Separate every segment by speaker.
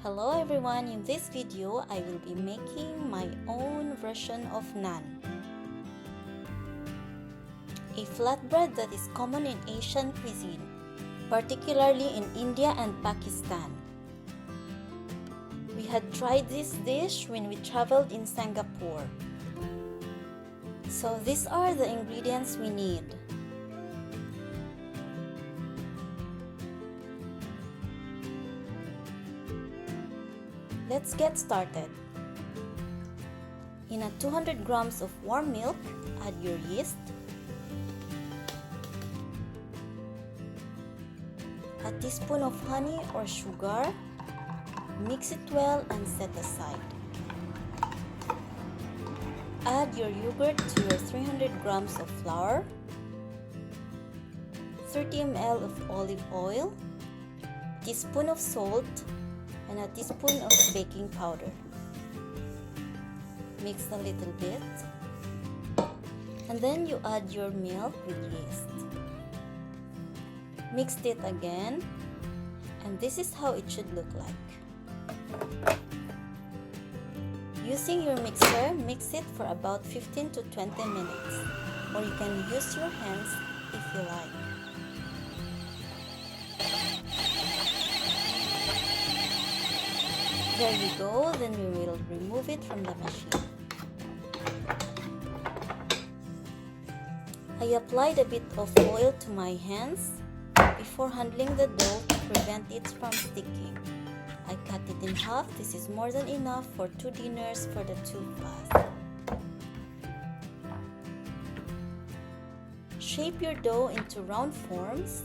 Speaker 1: Hello everyone, in this video I will be making my own version of naan, a flatbread that is common in Asian cuisine, particularly in India and Pakistan. We had tried this dish when we traveled in Singapore. So these are the ingredients we need. Let's get started. In a 200 grams of warm milk, add your yeast, a teaspoon of honey or sugar, mix it well and set aside. Add your yogurt to your 300 grams of flour, 30 ml of olive oil, teaspoon of salt, and a teaspoon of baking powder. Mix a little bit, and then you add your milk with yeast. Mix it again, and this is how it should look like. Using your mixer, mix it for about 15 to 20 minutes, or you can use your hands if you like. There you go, then we will remove it from the machine. I applied a bit of oil to my hands before handling the dough to prevent it from sticking. I cut it in half. This is more than enough for 2 dinners for the 2 fast. Shape your dough into round forms.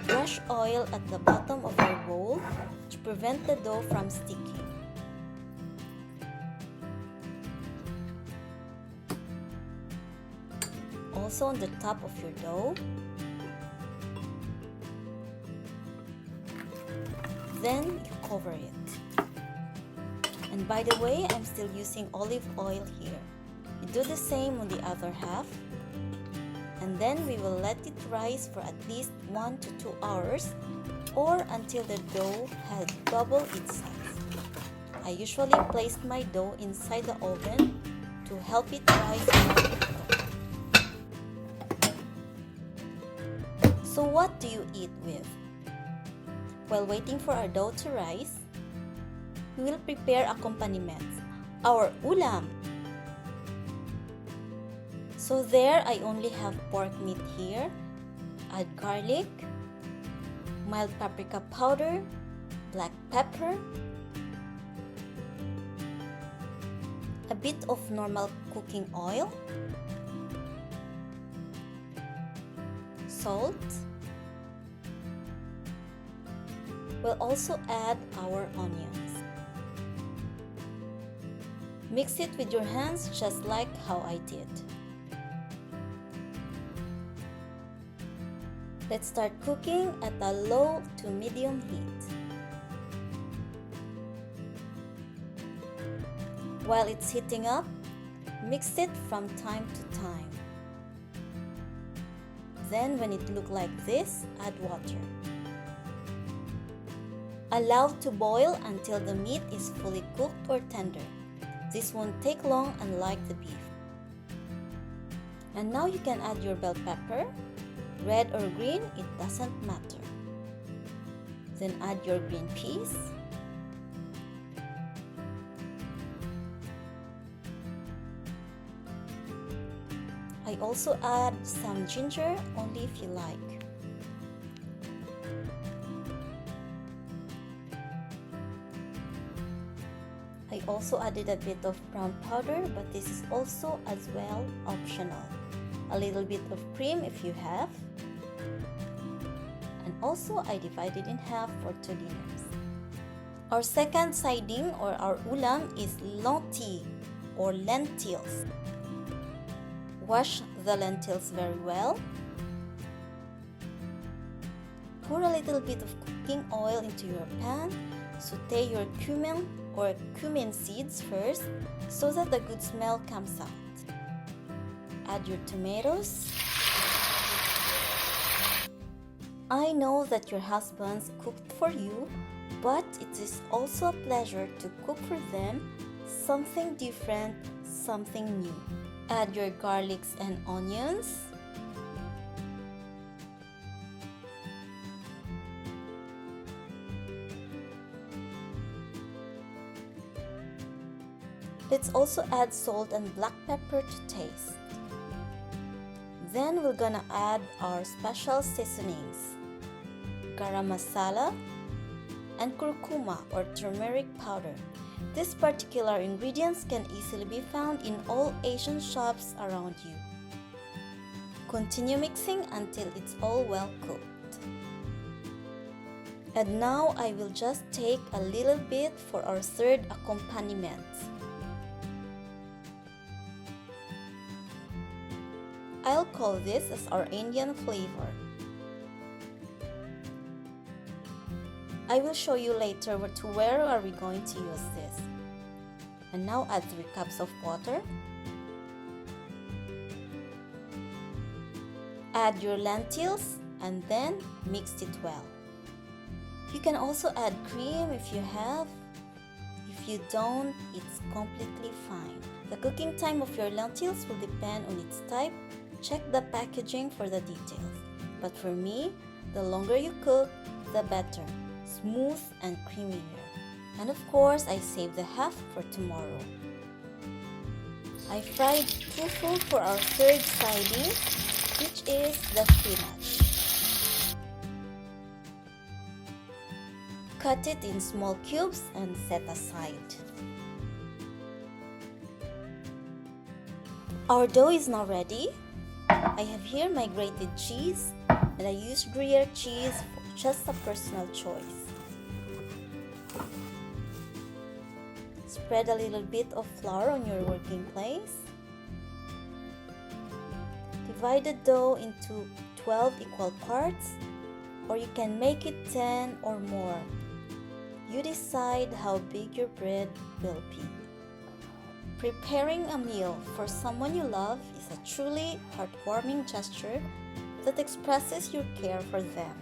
Speaker 1: Brush oil at the bottom of your bowl to prevent the dough from sticking. Also on the top of your dough. Then you cover it. And by the way, I'm still using olive oil here. You do the same on the other half. And then we will let it rise for at least 1 to 2 hours or until the dough has doubled its size. I usually place my dough inside the oven to help it rise more. So what do you eat with? While waiting for our dough to rise, we will prepare accompaniments, our ulam. So there I only have pork meat here. Add garlic, mild paprika powder, black pepper, a bit of normal cooking oil, salt. We'll also add our onions. Mix it with your hands just like how I did. Let's start cooking at a low to medium heat. While it's heating up, mix it from time to time. Then when it looks like this, add water. Allow to boil until the meat is fully cooked or tender. This won't take long, unlike the beef. And now you can add your bell pepper, red or green, it doesn't matter. Then add your green peas, I also add some ginger, only if you like. I also added a bit of brown powder, but this is also as well optional. A little bit of cream if you have. And also I divided in half for 2 dinners. Our second siding or our ulam is lentilles or lentils. Wash the lentils very well. Pour a little bit of cooking oil into your pan. Saute your cumin or cumin seeds first so that the good smell comes out. Add your tomatoes. I know that your husbands cooked for you, but it is also a pleasure to cook for them something different, something new. Add your garlics and onions. Let's also add salt and black pepper to taste. Then we're gonna add our special seasonings, garam masala and curcuma or turmeric powder. These particular ingredients can easily be found in all Asian shops around you. Continue mixing until it's all well cooked. And now I will just take a little bit for our third accompaniment. I'll call this as our Indian flavor. I will show you later where are we going to use this. And now add 3 cups of water. Add your lentils and then mix it well. You can also add cream if you have. If you don't, it's completely fine. The cooking time of your lentils will depend on its type. Check the packaging for the details. But for me, the longer you cook, the better. Smooth and creamier. And of course, I saved the half for tomorrow. I fried tofu for our third siding, which is the spinach. Cut it in small cubes and set aside. Our dough is now ready. I have here my grated cheese, and I use Gruyere cheese for just a personal choice. Spread a little bit of flour on your working place. Divide the dough into 12 equal parts, or you can make it 10 or more. You decide how big your bread will be. Preparing a meal for someone you love is a truly heartwarming gesture that expresses your care for them.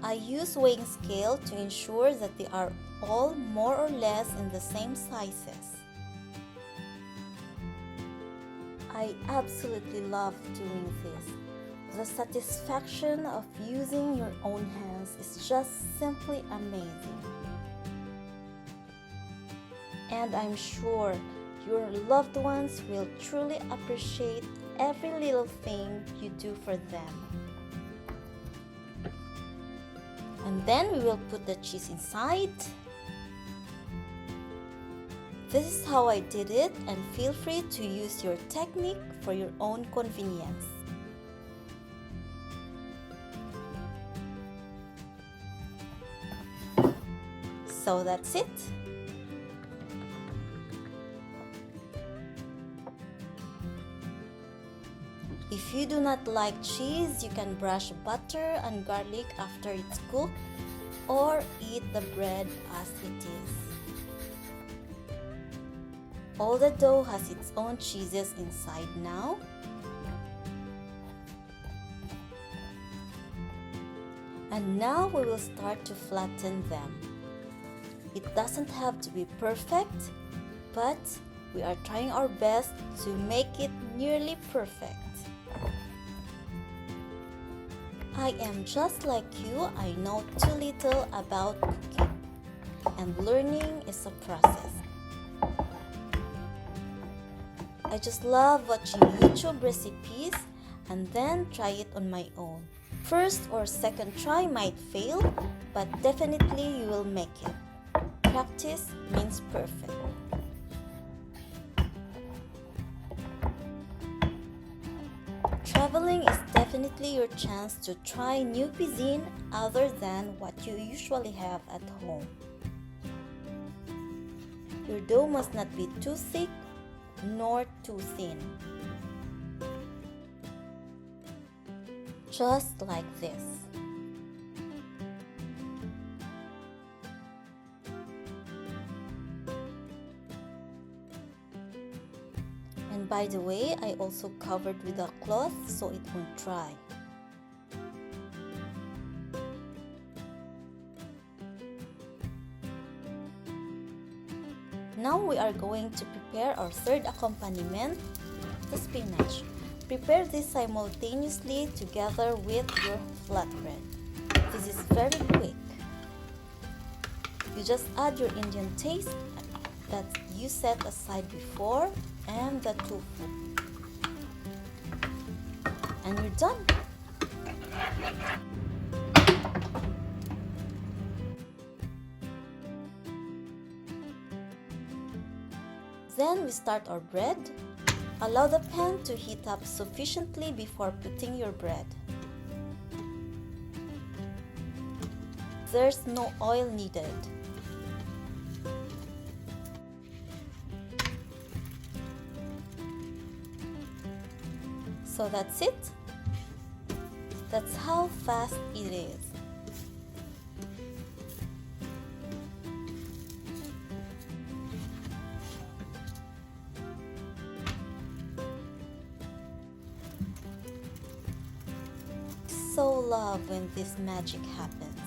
Speaker 1: I use weighing scale to ensure that they are all more or less in the same sizes. I absolutely love doing this. The satisfaction of using your own hands is just simply amazing. And I'm sure your loved ones will truly appreciate every little thing you do for them. And then we will put the cheese inside. This is how I did it, and feel free to use your technique for your own convenience. So that's it. If you do not like cheese, you can brush butter and garlic after it's cooked, or eat the bread as it is. All the dough has its own cheeses inside now. And now we will start to flatten them. It doesn't have to be perfect, but we are trying our best to make it nearly perfect. I am just like you, I know too little about cooking, and learning is a process. I just love watching YouTube recipes and then try it on my own. First or second try might fail, but definitely you will make it. Practice means perfect. Traveling is definitely your chance to try new cuisine other than what you usually have at home. Your dough must not be too thick nor too thin. Just like this. And by the way, I also covered with a cloth so it won't dry. Now we are going to prepare our third accompaniment, the spinach. Prepare this simultaneously together with your flatbread. This is very quick. You just add your Indian taste that you set aside before and the tofu. And you're done. Then we start our bread. Allow the pan to heat up sufficiently before putting your bread. There's no oil needed. So that's it. That's how fast it is. So love when this magic happens.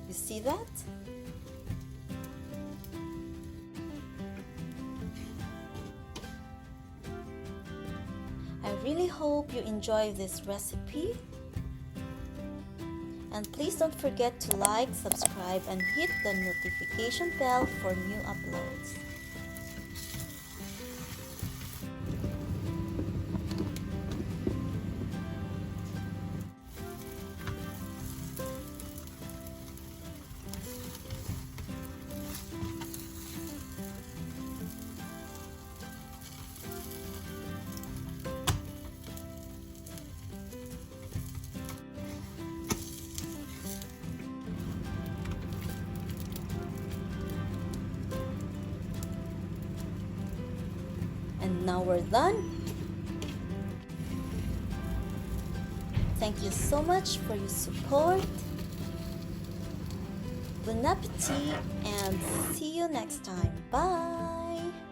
Speaker 1: You see that? I really hope you enjoy this recipe. And please don't forget to like, subscribe, and hit the notification bell for new uploads. And now we're done. Thank you so much for your support. Bon appetit and see you next time. Bye!